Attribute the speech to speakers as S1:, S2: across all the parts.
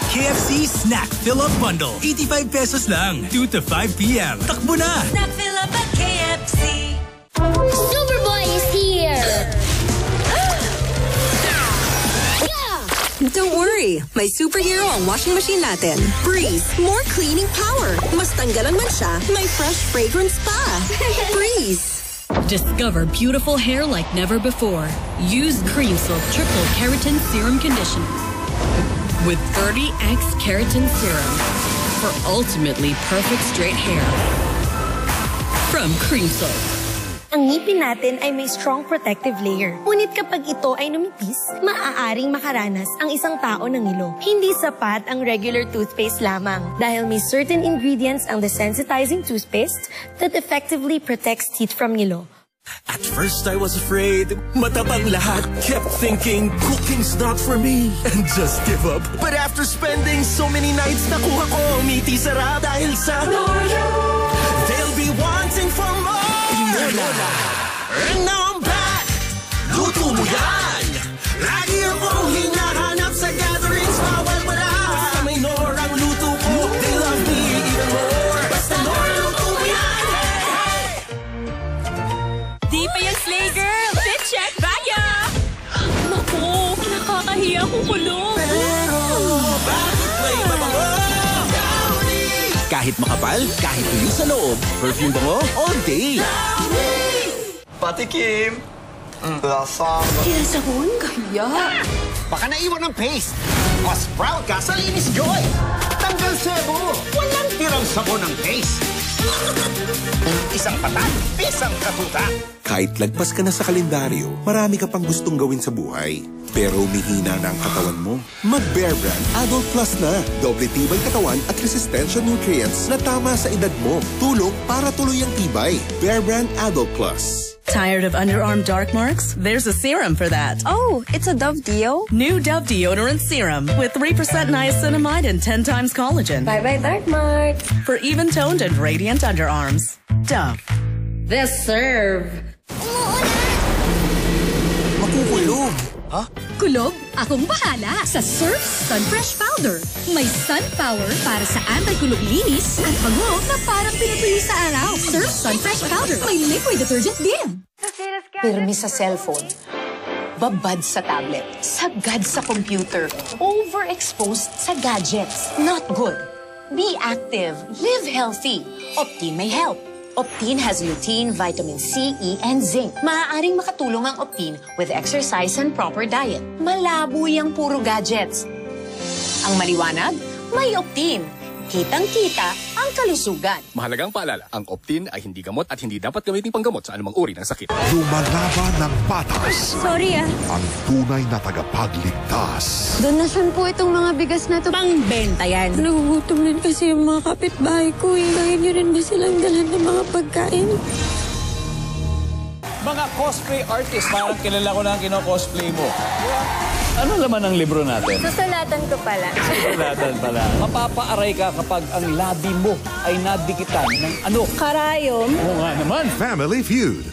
S1: KFC Snack Fill-Up Bundle. 85 pesos lang. 2 to 5 p.m. Takbo na!
S2: Snack Fill-Up at KFC.
S3: Superboy is here!
S4: Don't worry, may superhero ang washing machine natin. Breeze, more cleaning power. Mas tanggalan man siya, may fresh fragrance pa. Breeze.
S5: Discover beautiful hair like never before. Use Cream Silk Triple Keratin Serum Conditioner with 30x keratin serum for ultimately perfect straight hair. From Cream Silk.
S6: Ang ngipin natin ay may strong protective layer. Ngunit kapag ito ay numipis, maaaring makaranas ang isang tao ng ngilo. Hindi sapat ang regular toothpaste lamang dahil may certain ingredients ang desensitizing toothpaste that effectively protects teeth from ngilo.
S1: At first I was afraid, matabang lahat. Kept thinking, cooking's not for me, and just give up. But after spending so many nights, nakuha ko ngiti sarap dahil sa Noyo. They'll be wanting for more. And now I'm back. Luto mo yan. Lagi akong hinahanap sa gatherings, bawal wala. Basta may Nor ang luto ko, they love me even more. Basta Nor, luto mo yan. Hey!
S2: Di pa yan, Slay Girl! Fit check, baya! Naku, nakakahiya kung kulong.
S1: Pero, bakit may mabango? Kahit makapal, kahit tuyo sa loob, perfume bango all day.
S7: Patikim. Lasang.
S4: Kinasahon? Kaya.
S7: Baka naiwan ng paste. Mas proud ka sa Linis Joy. Tanggal sebo. Walang tirang sabon ng paste. Isang patak, isang katuta.
S8: Kahit lagpas ka na sa kalendaryo, marami ka pang gustong gawin sa buhay. Pero umihina na ang katawan mo. Mag-Bear Brand Adult Plus na. Doble tibay katawan at resistensya nutrients na tama sa edad mo. Tulong para tuloy ang tibay. Bear Brand Adult Plus.
S5: Tired of underarm dark marks? There's a serum for that.
S4: Oh, it's a Dove Deo?
S5: New Dove Deodorant Serum with 3% niacinamide and 10 times collagen.
S6: Bye-bye, dark marks!
S5: For even-toned and radiant underarms. Dove.
S2: This serve.
S1: Makukulog.
S3: Kulob, akong bahala sa Surf Sun Fresh Powder. May sun power para sa anti-kulog linis at bango na parang pinatuyo sa araw. Surf Sun Fresh Powder. May liquid detergent din.
S9: Pirmi sa cellphone, babad sa tablet, sagad sa computer, overexposed sa gadgets. Not good. Be active. Live healthy. Optine may help. Optine has lutein, vitamin C, E, and zinc. Maaaring makatulong ang Optine with exercise and proper diet. Malabo yung puro gadgets. Ang maliwanag, may Optine. Kitang-kita ang kalusugan.
S10: Mahalagang paalala, ang Optine ay hindi gamot at hindi dapat gamitin panggamot sa anumang uri ng sakit.
S11: Lumalaban ng patas.
S6: Sorry
S11: Ang tunay na tagapagligtas.
S3: Donasyon po itong mga bigas na to.
S6: Pangbenta yan.
S3: Nagugutom rin kasi yung mga kapitbahay ko eh. Kaya nyo rin ba silang dalhan ng mga pagkain?
S12: Mga cosplay artist, parang kilala ko na ang kino-cosplay mo. Ano laman ang libro natin?
S6: Susulatan ko pala.
S12: Susulatan pala. Mapapaaray ka kapag ang labi mo ay nadikitan ng ano?
S6: Karayom.
S12: Oo nga naman.
S11: Family Feud.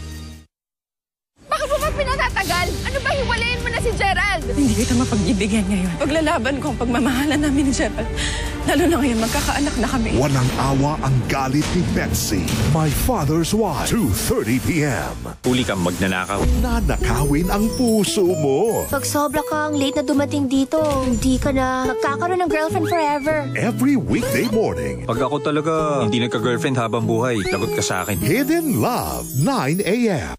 S2: Bakit mo ba pinatatagal? Ano ba hiwalayin mo na si Gerald?
S5: Hindi kita mapagbibigyan ngayon. Paglalaban ko ang pagmamahalan namin ni Gerald. Lalo na ngayon, magkakaanak na kami.
S11: Walang awa ang galit ni Betsy. My Father's Wife. 2:30 p.m.
S10: Huli kang magnanakaw.
S11: Nanakawin ang puso mo.
S3: Pag sobra kang late na dumating dito, hindi ka na magkakaroon ng girlfriend forever.
S11: Every weekday morning.
S10: Pag ako talaga hindi nagka-girlfriend habang buhay, lagot ka sa akin.
S11: Hidden Love, 9 a.m.